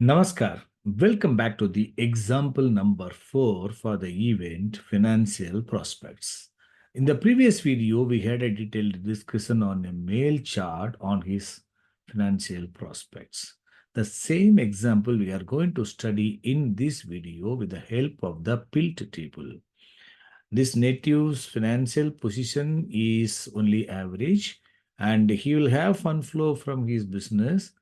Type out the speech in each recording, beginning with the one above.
Namaskar. Welcome back to the example number 4 for the event Financial Prospects. In the previous video, we had a detailed discussion on a male chart on his financial prospects. The same example we are going to study in this video with the help of the PILT table. This native's financial position is only average and he will have fund flow from his business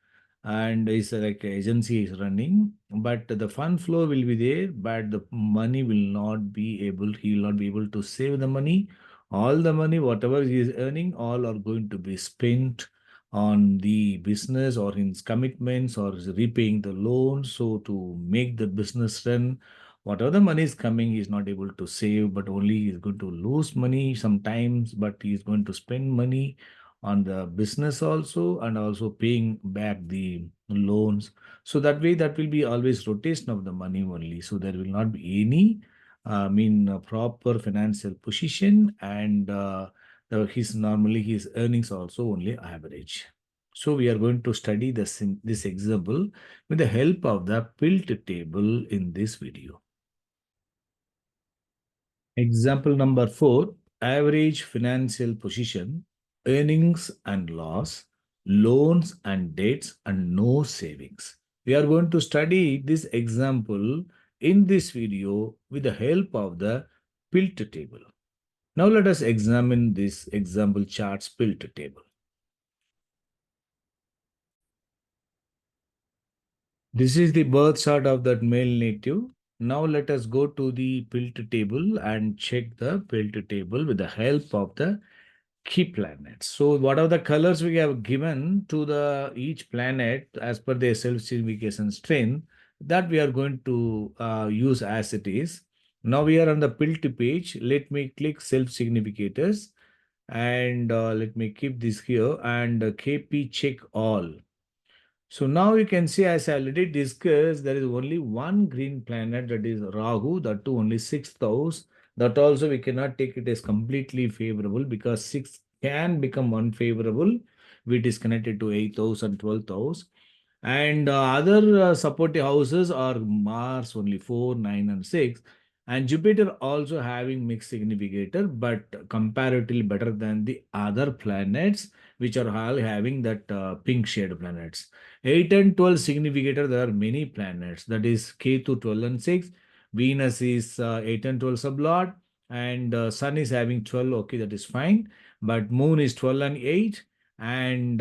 and is like agency is running, but the fund flow will be there, but the money will not be able, he will not be able to save the money. All the money, whatever he is earning, all are going to be spent on the business or his commitments or is repaying the loan. So to make the business run, whatever the money is coming, he is not able to save, but only he is going to lose money sometimes, but he is going to spend money on the business also and also paying back the loans. So that way, that will be always rotation of the money only. So there will not be any, proper financial position and his earnings also only average. So we are going to study this example with the help of the PILT table in this video. Example number 4, average financial position, earnings and loss, loans and debts, and no savings. We are going to study this example in this video with the help of the PILT table. Now let us examine this example chart's PILT table. This is the birth chart of that male native. Now let us go to the PILT table and check the PILT table with the help of the key planets. So what are the colors we have given to the each planet as per their self-signification strength that we are going to use as it is. Now we are on the PILT page. Let me click self-significators and let me keep this here and KP check all. So now you can see, as I already discussed, there is only one green planet, that is Rahu, that too only sixth house. That also we cannot take it as completely favorable because 6 can become unfavorable if it is connected to 8th house and 12th house. And other supportive houses are Mars only 4, 9 and 6. And Jupiter also having mixed significator, but comparatively better than the other planets, which are all having that pink shade planets. 8 and 12 significator, there are many planets. That is Ketu 12 and 6. Venus is 8 and 12 sublord. And Sun is having 12. Okay, that is fine. But Moon is 12 and 8. And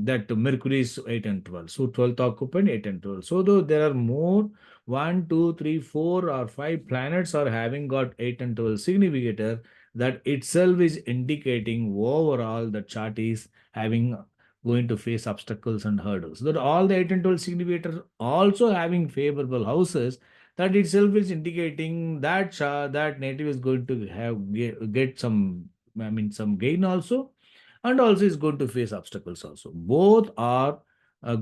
that Mercury is 8 and 12. So 12th occupant, 8 and 12. So though there are more, 1, 2, 3, 4 or 5 planets are having got 8 and 12 significator, that itself is indicating overall the chart is having going to face obstacles and hurdles. That all the 8 and 12 significators also having favorable houses, that itself is indicating that that native is going to have get some, some gain also, and also is going to face obstacles also. Both are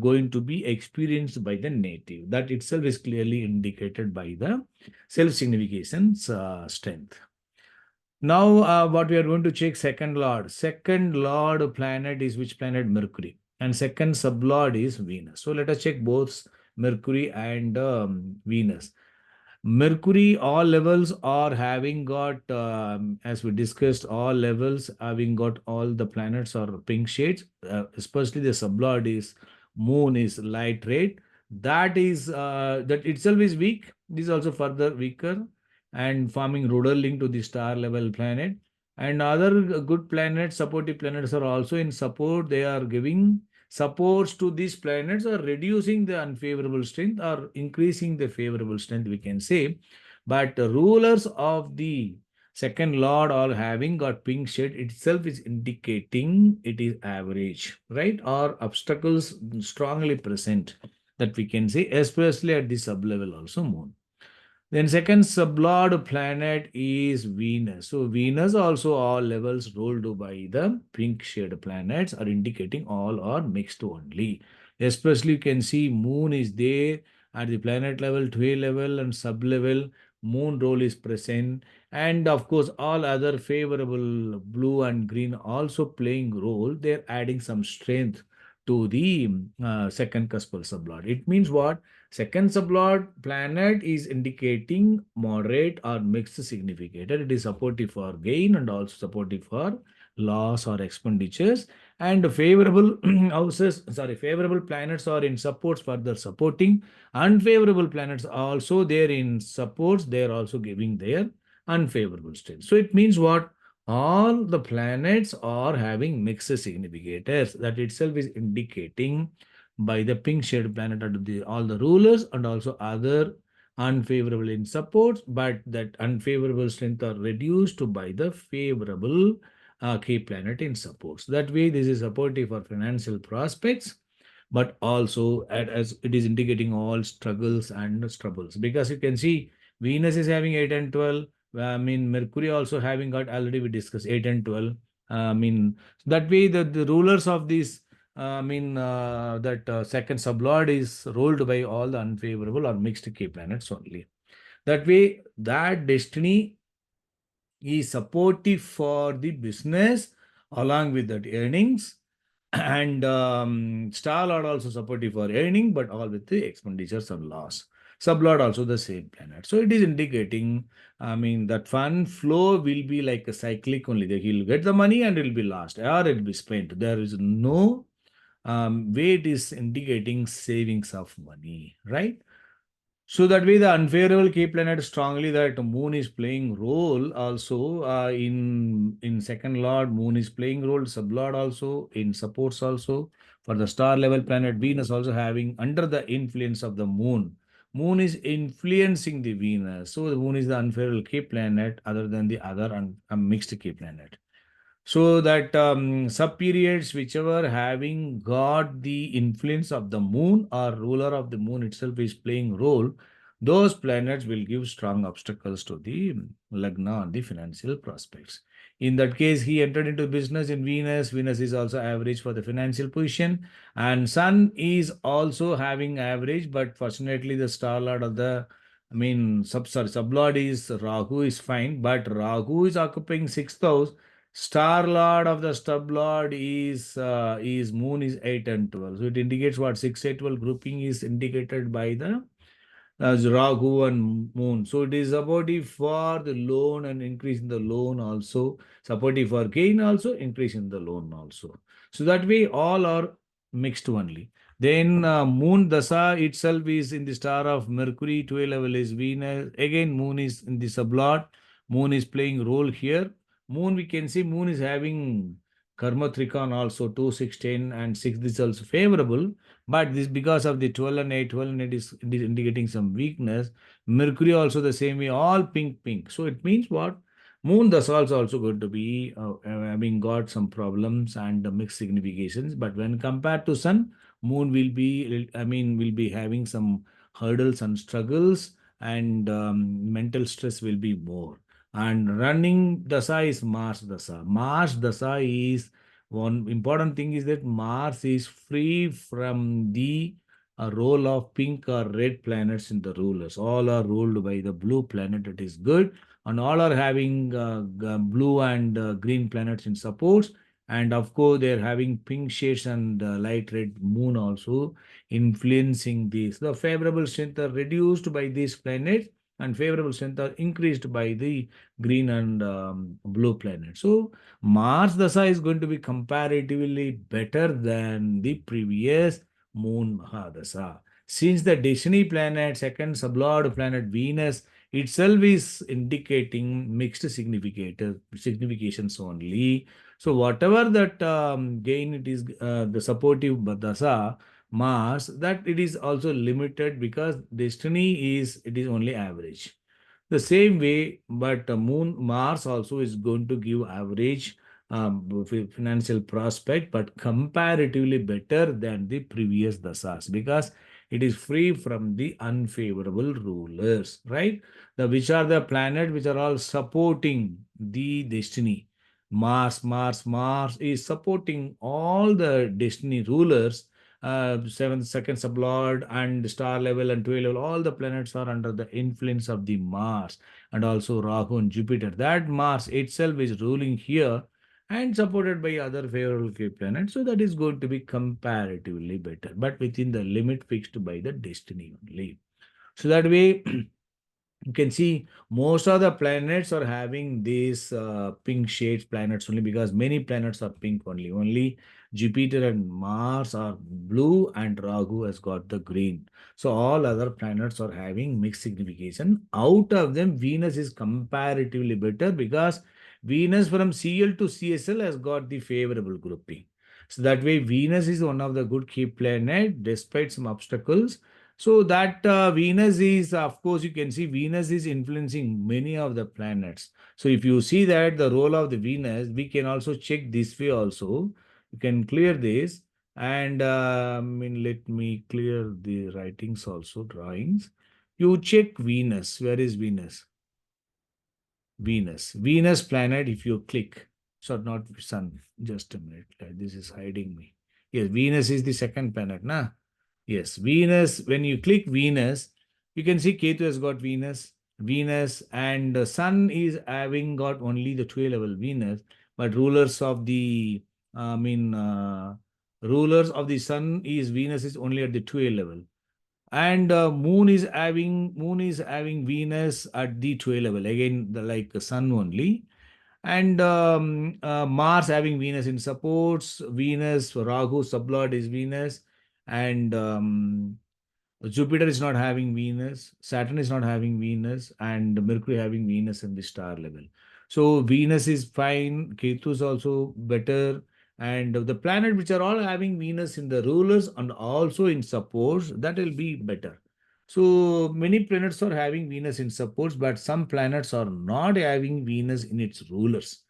going to be experienced by the native. That itself is clearly indicated by the self-signification's strength. Now, what we are going to check second lord. Second lord planet is which planet? Mercury. And second sublord is Venus. So let us check both Mercury and Venus. Mercury, all levels are having got, as we discussed, all levels having got all the planets are pink shades, especially the sublord is moon is light red. That is, that itself is weak. This is also further weaker and forming rudal link to the star level planet. And other good planets, supportive planets are also in support. They are giving supports to these planets or reducing the unfavorable strength or increasing the favorable strength, we can say. But the rulers of the second lord all having got pink shade itself is indicating it is average, right? Or obstacles strongly present, that we can say, especially at the sub-level also moon. Then second sublord planet is Venus. So Venus also all levels rolled by the pink shade planets are indicating all are mixed only. Especially you can see moon is there at the planet level, 12 level and sub level. Moon role is present. And of course, all other favorable blue and green also playing role. They're adding some strength to the second cuspal sublord. It means what? Second sublord planet is indicating moderate or mixed significator. It is supportive for gain and also supportive for loss or expenditures. And favorable houses, sorry, favorable planets are in supports, further supporting. Unfavorable planets are also there in supports. They are also giving their unfavorable state. So it means what? All the planets are having mixed significators. That itself is indicating by the pink shade planet are all the rulers and also other unfavorable in supports, but that unfavorable strength are reduced by the favorable key planet in supports. That way, this is supportive for financial prospects, but also as it is indicating all struggles and troubles. Because you can see Venus is having 8 and 12. I mean, Mercury also having got, already we discussed 8 and 12. I mean, that way the rulers of this, that second sublord is ruled by all the unfavorable or mixed key planets only. That way, that destiny is supportive for the business along with that earnings, and star lord also supportive for earning, but all with the expenditures and loss. Sublord also the same planet. So it is indicating, that fund flow will be like a cyclic only. He'll get the money and it will be lost or it will be spent. There is no way it is indicating savings of money, right? So that way, the unfavorable key planet strongly that Moon is playing role also in second lord. Moon is playing role, sublord also in supports also for the star level planet. Venus also having under the influence of the Moon. Moon is influencing the Venus, so the Moon is the unfavorable key planet other than the other mixed key planet. So that sub periods whichever having got the influence of the moon or ruler of the moon itself is playing role, those planets will give strong obstacles to the lagna and the financial prospects. In that case, he entered into business in Venus. Venus is also average for the financial position, and Sun is also having average, but fortunately the star lord of the sublord is Rahu is fine, but Rahu is occupying sixth house. Star Lord of the Stub Lord is Moon is 8 and 12. So it indicates what 6, 8, 12 grouping is indicated by the Rahu and Moon. So it is supportive for the loan and increase in the loan also. Supportive for gain also, increase in the loan also. So that way all are mixed only. Then Moon Dasa itself is in the star of Mercury, 12 level is Venus. Again, Moon is in the sublord. Moon is playing role here. Moon, we can see Moon is having Karma Trikon also 2, 6, 10 and 6. This is also favorable. But this because of the 12 and 8, 12 and 8 it is indicating some weakness. Mercury also the same way, all pink, pink. So it means what? Moon Dasa is also going to be having got some problems and mixed significations. But when compared to Sun, Moon will be, will be having some hurdles and struggles, and mental stress will be more. And running Dasa is Mars Dasa. Mars Dasa is one important thing is that Mars is free from the role of pink or red planets in the rulers. All are ruled by the blue planet. It is good. And all are having blue and green planets in supports. And of course, they're having pink shades and light red moon also influencing these. The favorable strength are reduced by these planets and favorable strength are increased by the green and blue planet. So Mars Dasa is going to be comparatively better than the previous Moon Mahadasa. Since the destiny planet, second sublord planet Venus itself is indicating mixed significations only. So whatever that gain it is, the supportive Dasa, Mars, that it is also limited because destiny is, it is only average. The same way, but Moon Mars also is going to give average financial prospect, but comparatively better than the previous dasas because it is free from the unfavorable rulers, right? The which are the planet which are all supporting the destiny. Mars is supporting all the destiny rulers, seventh, second sublord, and star level and 12 level. All the planets are under the influence of the Mars and also Rahu and Jupiter. That Mars itself is ruling here. and supported by other favorable key planets. So that is going to be comparatively better, but within the limit fixed by the destiny only. So that way, you can see most of the planets are having these pink shades planets only, because many planets are pink only. Only Jupiter and Mars are blue, and Rahu has got the green. So all other planets are having mixed signification. Out of them, Venus is comparatively better, because Venus from Cl to CSL has got the favorable grouping. So that way, Venus is one of the good key planet despite some obstacles. So that Venus is, of course, you can see Venus is influencing many of the planets. So if you see that the role of the Venus, we can also check this way also. You can clear this, and let me clear the writings also, drawings. You check Venus. Where is Venus? Venus planet, if you click, so not sun, just a minute, this is hiding me. Yes, Venus is the second planet, na? Yes, Venus, when you click Venus, you can see Ketu has got Venus, and the Sun is having got only the 12 level Venus, but I mean, rulers of the Sun is Venus is only at the 12 level, and moon is having Venus at the 12 level, again the like Sun only, and Mars having Venus in supports, Venus Rahu sublord is Venus, and Jupiter is not having Venus, Saturn is not having Venus, and Mercury having Venus in the star level. So Venus is fine, Ketu is also better, and the planet which are all having Venus in the rulers and also in supports, that will be better. So many planets are having Venus in supports, but some planets are not having Venus in its rulers.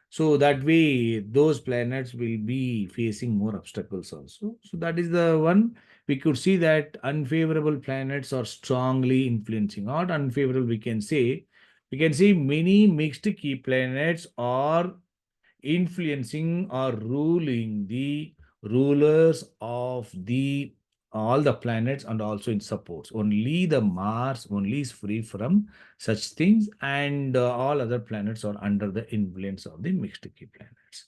So that way, those planets will be facing more obstacles also. So that is the one. We could see that unfavorable planets are strongly influencing. Not unfavorable, we can see many mixed key planets are influencing or ruling the rulers of the all the planets, and also in supports. Only the Mars only is free from such things, and all other planets are under the influence of the mixed key planets.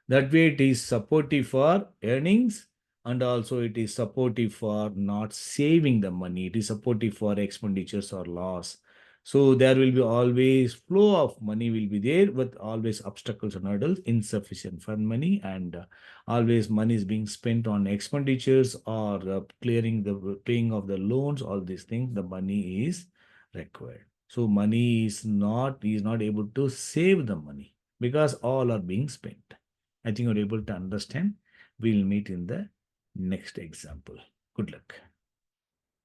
That way, it is supportive for earnings, and also it is supportive for not saving the money. It is supportive for expenditures or loss. So there will be always flow of money will be there, with always obstacles and hurdles, insufficient fund money, and always money is being spent on expenditures or clearing the paying of the loans. All these things, the money is required. So money is not able to save the money, because all are being spent. I think you're able to understand. We'll meet in the next example. Good luck.